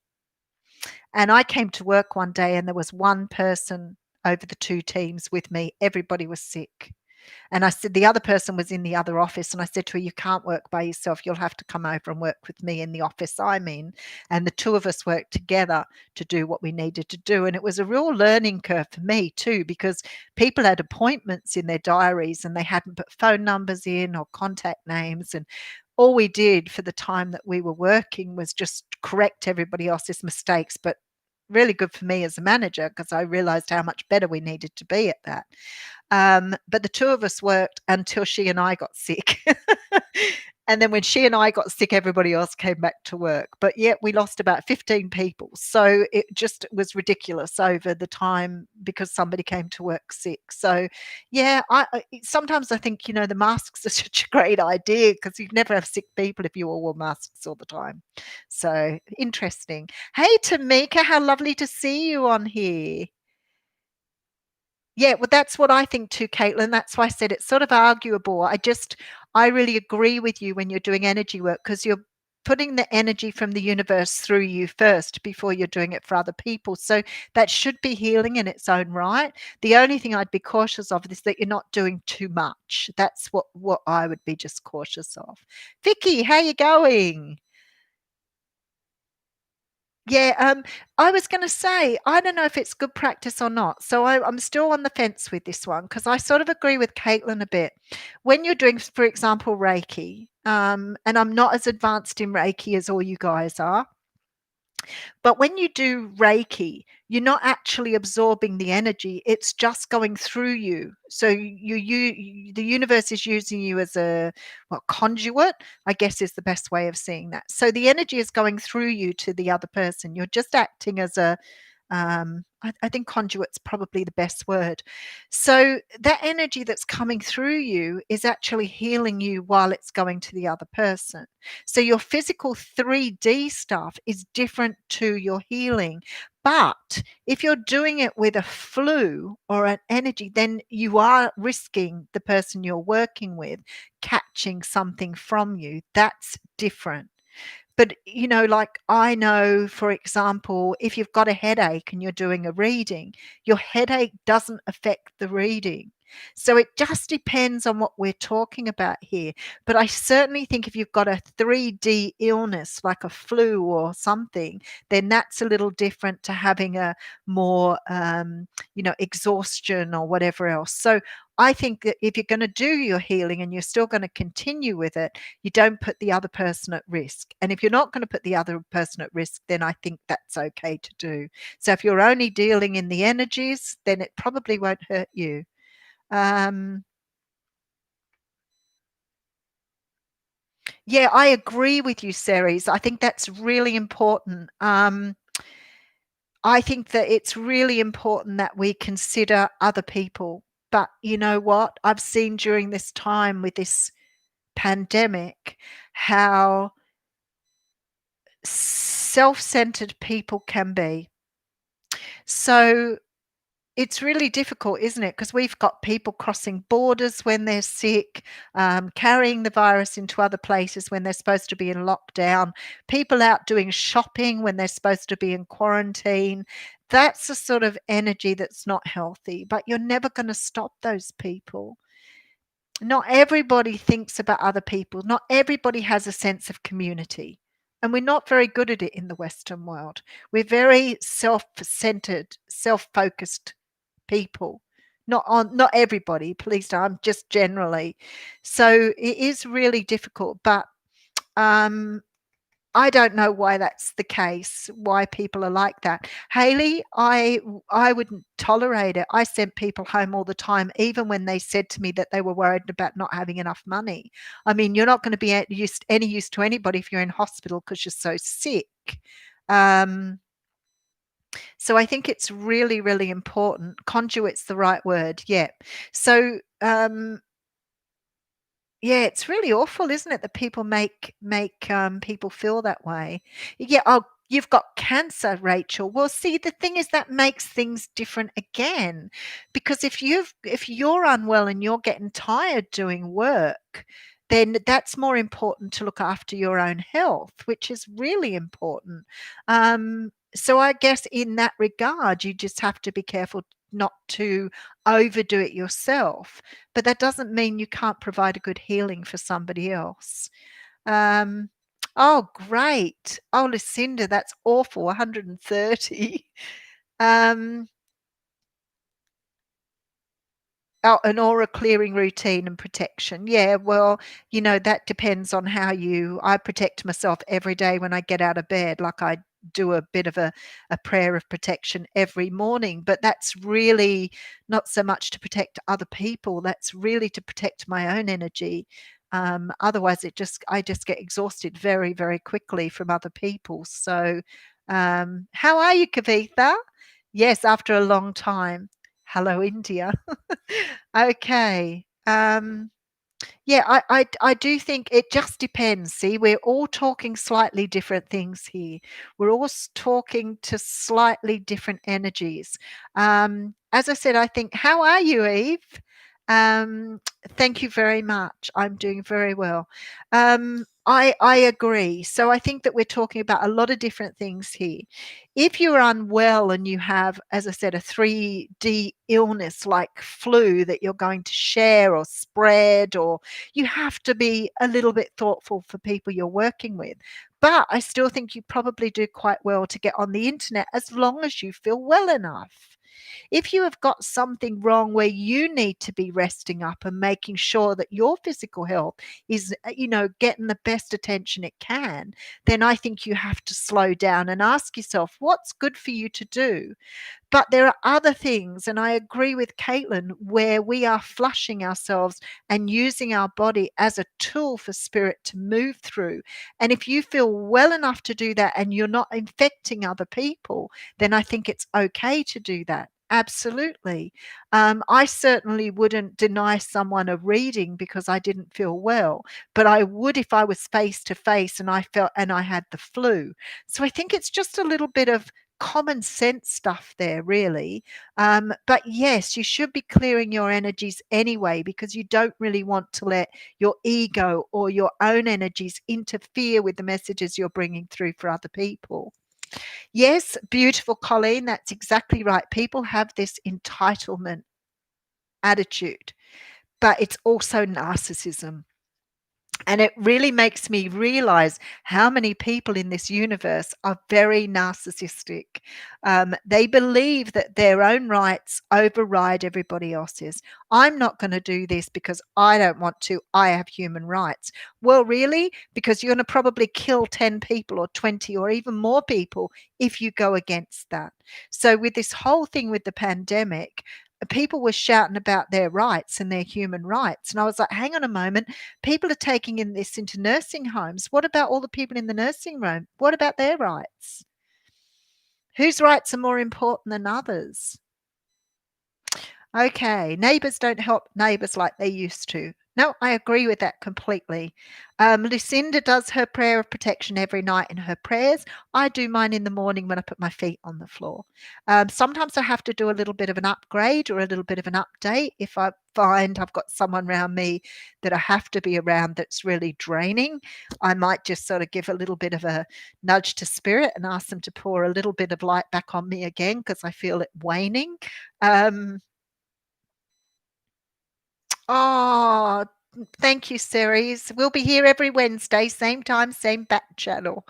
And I came to work one day and there was one person over the 2 teams with me. Everybody was sick. And I said, the other person was in the other office. And I said to her, you can't work by yourself. You'll have to come over and work with me in the office I'm in. And the 2 of us worked together to do what we needed to do. And it was a real learning curve for me too, because people had appointments in their diaries and they hadn't put phone numbers in or contact names. And all we did for the time that we were working was just correct everybody else's mistakes, but really good for me as a manager because I realized how much better we needed to be at that. But the two of us worked until she and I got sick. And then when she and I got sick, everybody else came back to work. But yet we lost about 15 people. So it just was ridiculous over the time because somebody came to work sick. So yeah, sometimes I think, the masks are such a great idea because you'd never have sick people if you all wore masks all the time. So interesting. Hey, Tamika, how lovely to see you on here. Yeah, well, that's what I think too, Caitlin. That's why I said it's sort of arguable. I really agree with you when you're doing energy work because you're putting the energy from the universe through you first before you're doing it for other people. So that should be healing in its own right. The only thing I'd be cautious of is that you're not doing too much. That's what I would be just cautious of. Vicky, how you going? Yeah, I was going to say, I don't know if it's good practice or not. So I'm still on the fence with this one because I sort of agree with Caitlin a bit. When you're doing, for example, Reiki, and I'm not as advanced in Reiki as all you guys are, but when you do Reiki, you're not actually absorbing the energy. It's just going through you. So the universe is using you as a conduit, I guess is the best way of seeing that. So the energy is going through you to the other person. You're just acting as a I think conduit's probably the best word. So that energy that's coming through you is actually healing you while it's going to the other person. So your physical 3D stuff is different to your healing. But if you're doing it with a flu or an energy, then you are risking the person you're working with catching something from you. That's different. But, like I know, for example, if you've got a headache and you're doing a reading, your headache doesn't affect the reading. So it just depends on what we're talking about here. But I certainly think if you've got a 3D illness like a flu or something, then that's a little different to having a more, exhaustion or whatever else. So I think that if you're going to do your healing and you're still going to continue with it, you don't put the other person at risk. And if you're not going to put the other person at risk, then I think that's okay to do. So if you're only dealing in the energies, then it probably won't hurt you. Yeah, I agree with you, Ceres. I think that's really important. I think that it's really important that we consider other people. But you know what? I've seen during this time with this pandemic how self-centered people can be. So it's really difficult, isn't it? Because we've got people crossing borders when they're sick, carrying the virus into other places when they're supposed to be in lockdown, people out doing shopping when they're supposed to be in quarantine. That's the sort of energy that's not healthy, but you're never going to stop those people. Not everybody thinks about other people. Not everybody has a sense of community. And we're not very good at it in the Western world. We're very self-centered, self-focused people. Not everybody, please don't, just generally. So it is really difficult, but I don't know why that's the case, why people are like that. Haley, I wouldn't tolerate it. I sent people home all the time, even when they said to me that they were worried about not having enough money. I mean, you're not going to be any use to anybody if you're in hospital because you're so sick. Um, so I think it's really, really important. Conduit's the right word. Yeah. So yeah, it's really awful, isn't it, that people make people feel that way? Yeah, oh, you've got cancer, Rachel. Well, see, the thing is that makes things different again, because if you're unwell and you're getting tired doing work, then that's more important to look after your own health, which is really important. So I guess in that regard, you just have to be careful not to overdo it yourself, but that doesn't mean you can't provide a good healing for somebody else. Um, oh, great. Oh, Lucinda, that's awful. 130. Um, Oh, an aura clearing routine and protection. Yeah, well, that depends on how I protect myself every day when I get out of bed. Like I do a bit of a prayer of protection every morning, but that's really not so much to protect other people. That's really to protect my own energy. Otherwise, I just get exhausted very, very quickly from other people. So, how are you, Kavitha? Yes, after a long time. Hello, India. Okay. Yeah, I do think it just depends. See, we're all talking slightly different things here. We're all talking to slightly different energies. As I said, I think, how are you, Eve? Um, Thank you very much. I'm doing very well. I agree. So I think that we're talking about a lot of different things here. If you're unwell and you have, as I said, a 3D illness like flu that you're going to share or spread, or you have to be a little bit thoughtful for people you're working with. But I still think you probably do quite well to get on the internet as long as you feel well enough. If you have got something wrong where you need to be resting up and making sure that your physical health is, getting the best attention it can, then I think you have to slow down and ask yourself what's good for you to do. But there are other things, and I agree with Caitlin, where we are flushing ourselves and using our body as a tool for spirit to move through. And if you feel well enough to do that and you're not infecting other people, then I think it's okay to do that. Absolutely. I certainly wouldn't deny someone a reading because I didn't feel well, but I would if I was face to face and I felt and I had the flu. So I think it's just a little bit of common sense stuff there, really. But yes, you should be clearing your energies anyway because you don't really want to let your ego or your own energies interfere with the messages you're bringing through for other people. Yes, beautiful, Colleen. That's exactly right. People have this entitlement attitude, but it's also narcissism. And it really makes me realize how many people in this universe are very narcissistic. They believe that their own rights override everybody else's. I'm not going to do this because I don't want to. I have human rights. Well, really? Because you're going to probably kill 10 people or 20 or even more people if you go against that. So, with this whole thing with the pandemic, people were shouting about their rights and their human rights. And I was like, hang on a moment. People are taking in this into nursing homes. What about all the people in the nursing room? What about their rights? Whose rights are more important than others? Okay, neighbours don't help neighbours like they used to. No, I agree with that completely. Lucinda does her prayer of protection every night in her prayers. I do mine in the morning when I put my feet on the floor. Sometimes I have to do a little bit of an upgrade or a little bit of an update if I find I've got someone around me that I have to be around that's really draining. I might just sort of give a little bit of a nudge to spirit and ask them to pour a little bit of light back on me again because I feel it waning. Um, Oh, thank you, Ceres. We'll be here every Wednesday, same time, same back channel.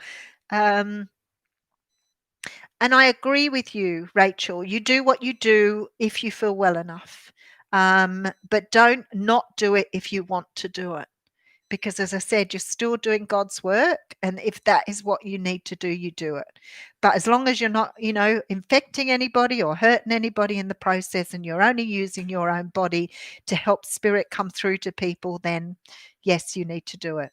Um, and I agree with you, Rachel. You do what you do if you feel well enough. But don't not do it if you want to do it. Because as I said, you're still doing God's work. And if that is what you need to do, you do it. But as long as you're not, infecting anybody or hurting anybody in the process and you're only using your own body to help spirit come through to people, then yes, you need to do it.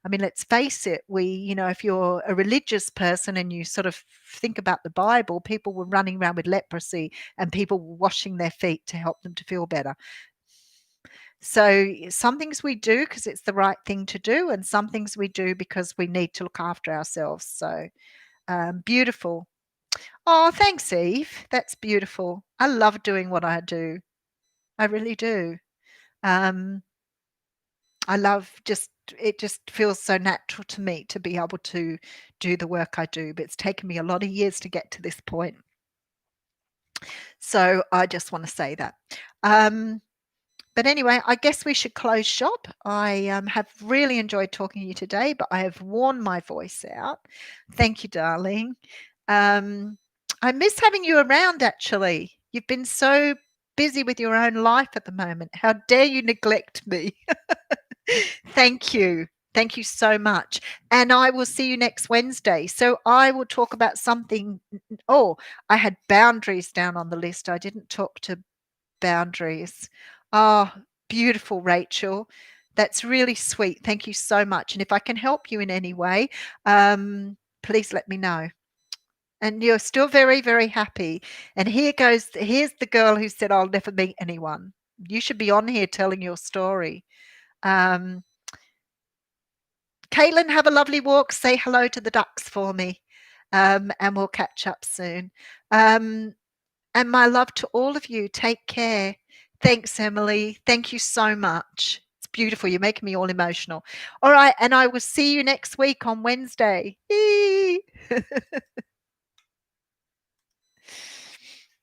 I mean, let's face it, if you're a religious person and you sort of think about the Bible, people were running around with leprosy and people were washing their feet to help them to feel better. So some things we do because it's the right thing to do, and some things we do because we need to look after ourselves. So beautiful. Oh, thanks, Eve. That's beautiful. I love doing what I do. I really do. Um, I love it just feels so natural to me to be able to do the work I do, but it's taken me a lot of years to get to this point. So I just want to say that. But anyway, I guess we should close shop. I have really enjoyed talking to you today, but I have worn my voice out. Thank you, darling. I miss having you around, actually. You've been so busy with your own life at the moment. How dare you neglect me? Thank you. Thank you so much. And I will see you next Wednesday. So I will talk about something. Oh, I had boundaries down on the list. I didn't talk to boundaries. Oh, beautiful, Rachel. That's really sweet. Thank you so much. And if I can help you in any way, please let me know. And you're still very, very happy. And here's the girl who said, I'll never meet anyone. You should be on here telling your story. Caitlin, have a lovely walk. Say hello to the ducks for me. And we'll catch up soon. And my love to all of you. Take care. Thanks, Emily. Thank you so much. It's beautiful. You're making me all emotional. All right. And I will see you next week on Wednesday.